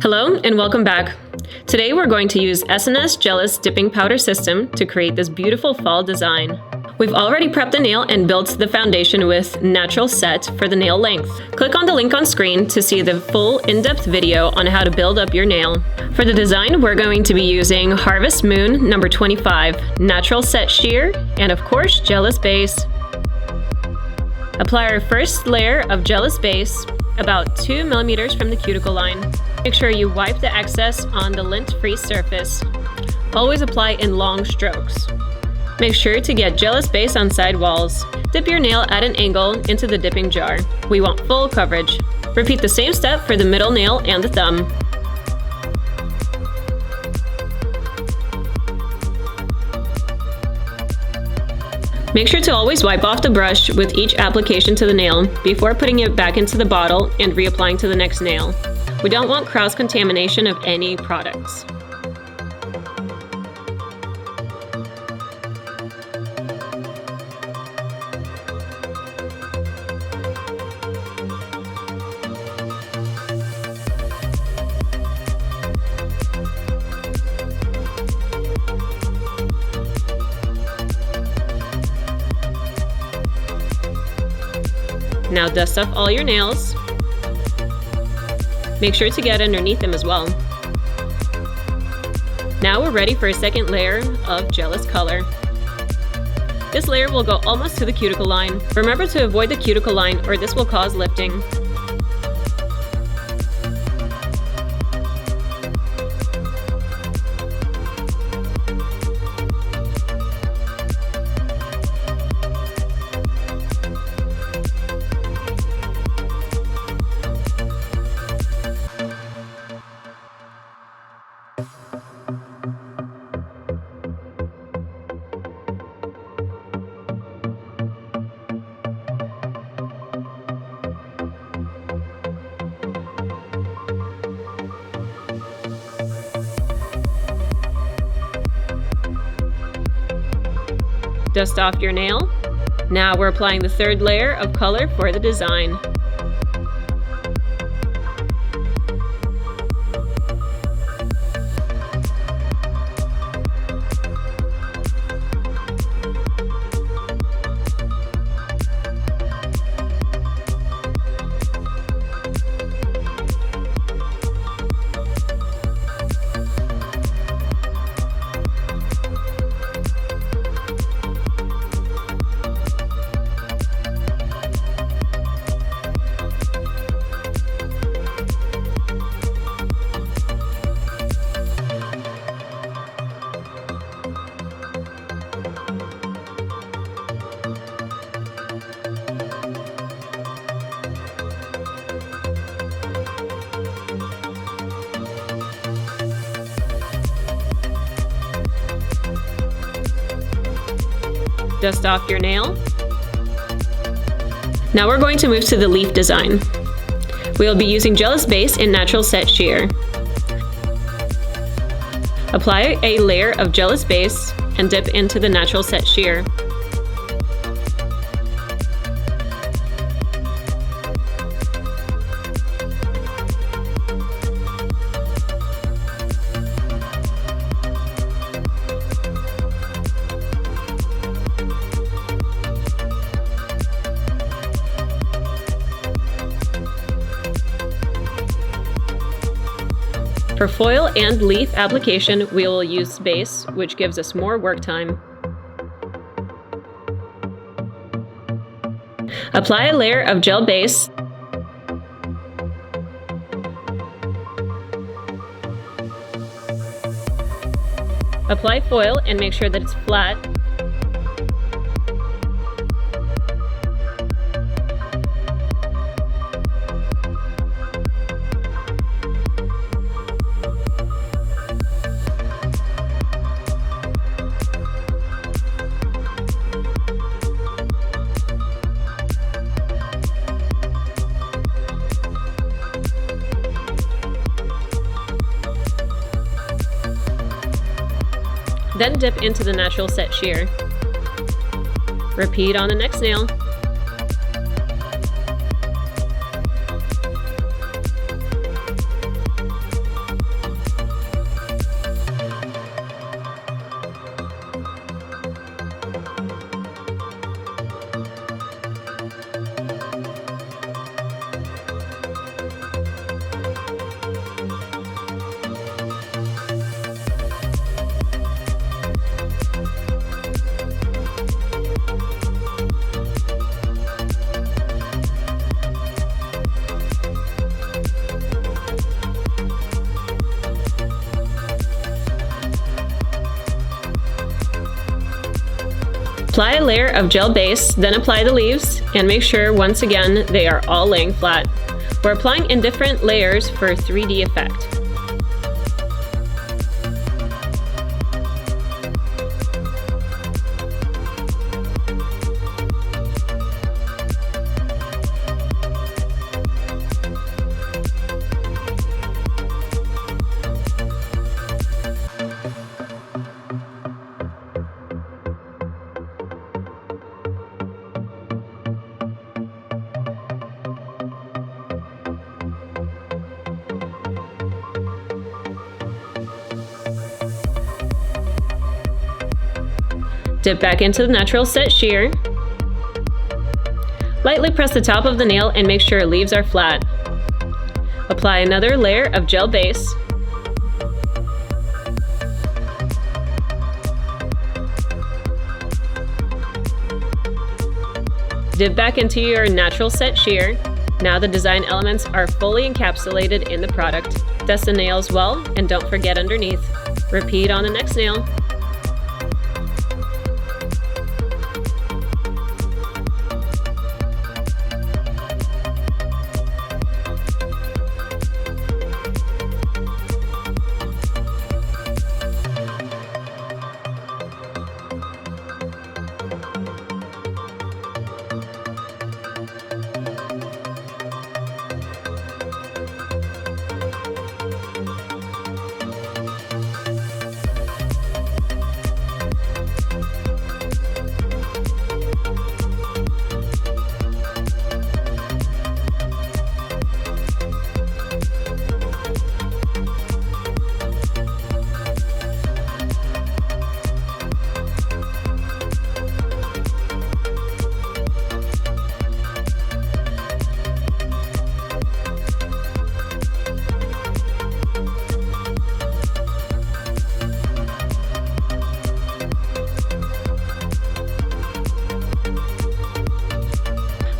Hello and welcome back. Today we're going to use SNS Gelish dipping powder system to create this beautiful fall design. We've already prepped the nail and built the foundation with natural set for the nail length. Click on the link on screen to see the full in-depth video on how to build up your nail. For the design, we're going to be using Harvest Moon number 25, natural set sheer, and of course, Gelish base. Apply our first layer of Gelish base about 2 millimeters from the cuticle line. Make sure you wipe the excess on the lint-free surface. Always apply in long strokes. Make sure to get Gelish base on side walls. Dip your nail at an angle into the dipping jar. We want full coverage. Repeat the same step for the middle nail and the thumb. Make sure to always wipe off the brush with each application to the nail before putting it back into the bottle and reapplying to the next nail. We don't want cross-contamination of any products. Now dust off all your nails. Make sure to get underneath them as well. Now we're ready for a second layer of Gelish color. This layer will go almost to the cuticle line. Remember to avoid the cuticle line or this will cause lifting. Dust off your nail. Now we're applying the third layer of color for the design. Dust off your nail. Now we're going to move to the leaf design. We'll be using Gelish base in natural set sheer. Apply a layer of Gelish base and dip into the natural set sheer. For foil and leaf application, we will use base, which gives us more work time. Apply a layer of gel base. Apply foil and make sure that it's flat. Then dip into the natural set sheer. Repeat on the next nail. Apply a layer of gel base, then apply the leaves, and make sure once again they are all laying flat. We're applying in different layers for a 3D effect. Dip back into the natural set shear. Lightly press the top of the nail and make sure leaves are flat. Apply another layer of gel base. Dip back into your natural set shear. Now the design elements are fully encapsulated in the product. Dust the nails well and don't forget underneath. Repeat on the next nail.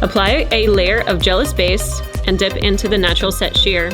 Apply a layer of gel base and dip into the natural set shear.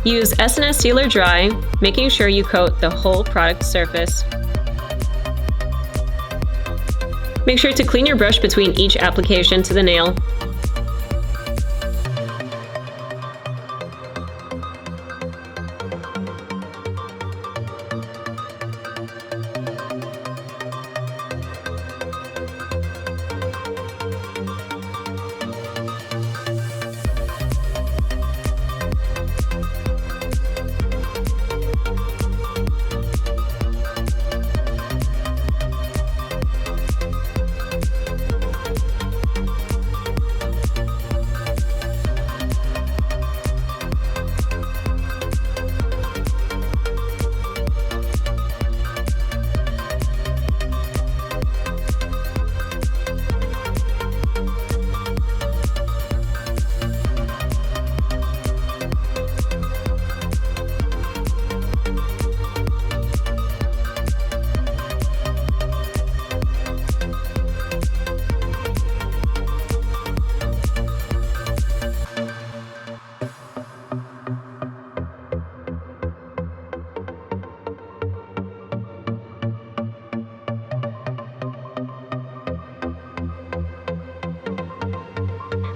Use S&S Sealer Dry, making sure you coat the whole product surface. Make sure to clean your brush between each application to the nail.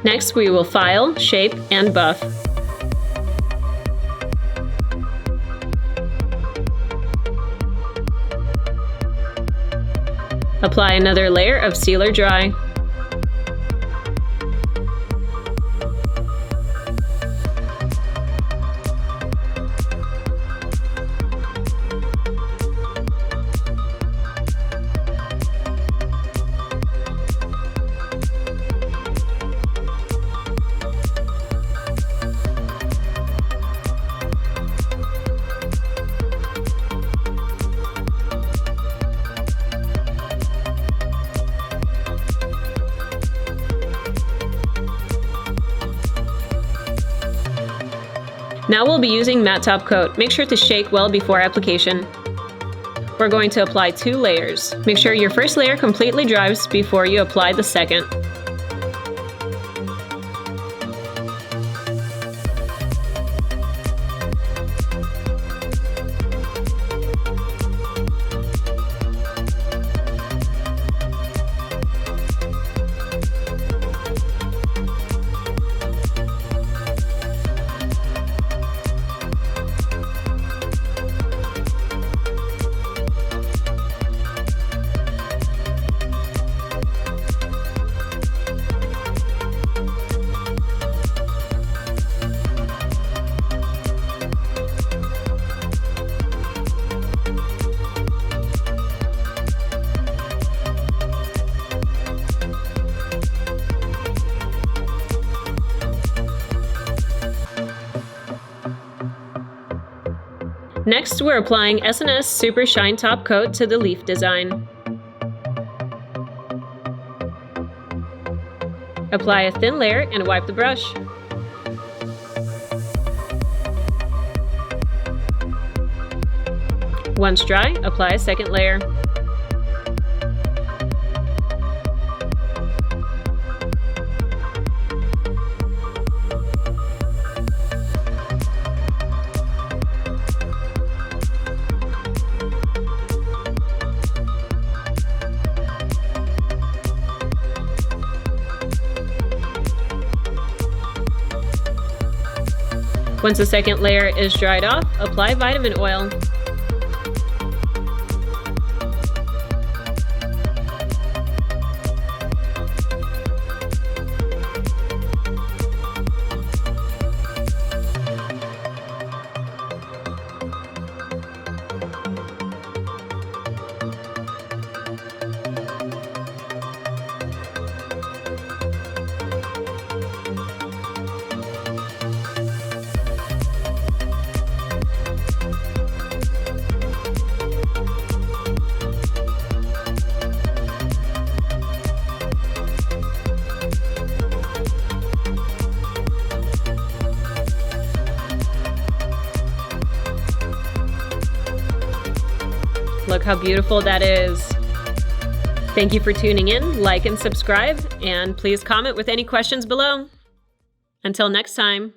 Next, we will file, shape, and buff. Apply another layer of Sealer Dry. Now we'll be using matte top coat. Make sure to shake well before application. We're going to apply 2 layers. Make sure your first layer completely dries before you apply the second. Next, we're applying S&S Super Shine Top Coat to the leaf design. Apply a thin layer and wipe the brush. Once dry, apply a second layer. Once the second layer is dried off, apply vitamin oil. Look how beautiful that is. Thank you for tuning in, like and subscribe, and please comment with any questions below. Until next time.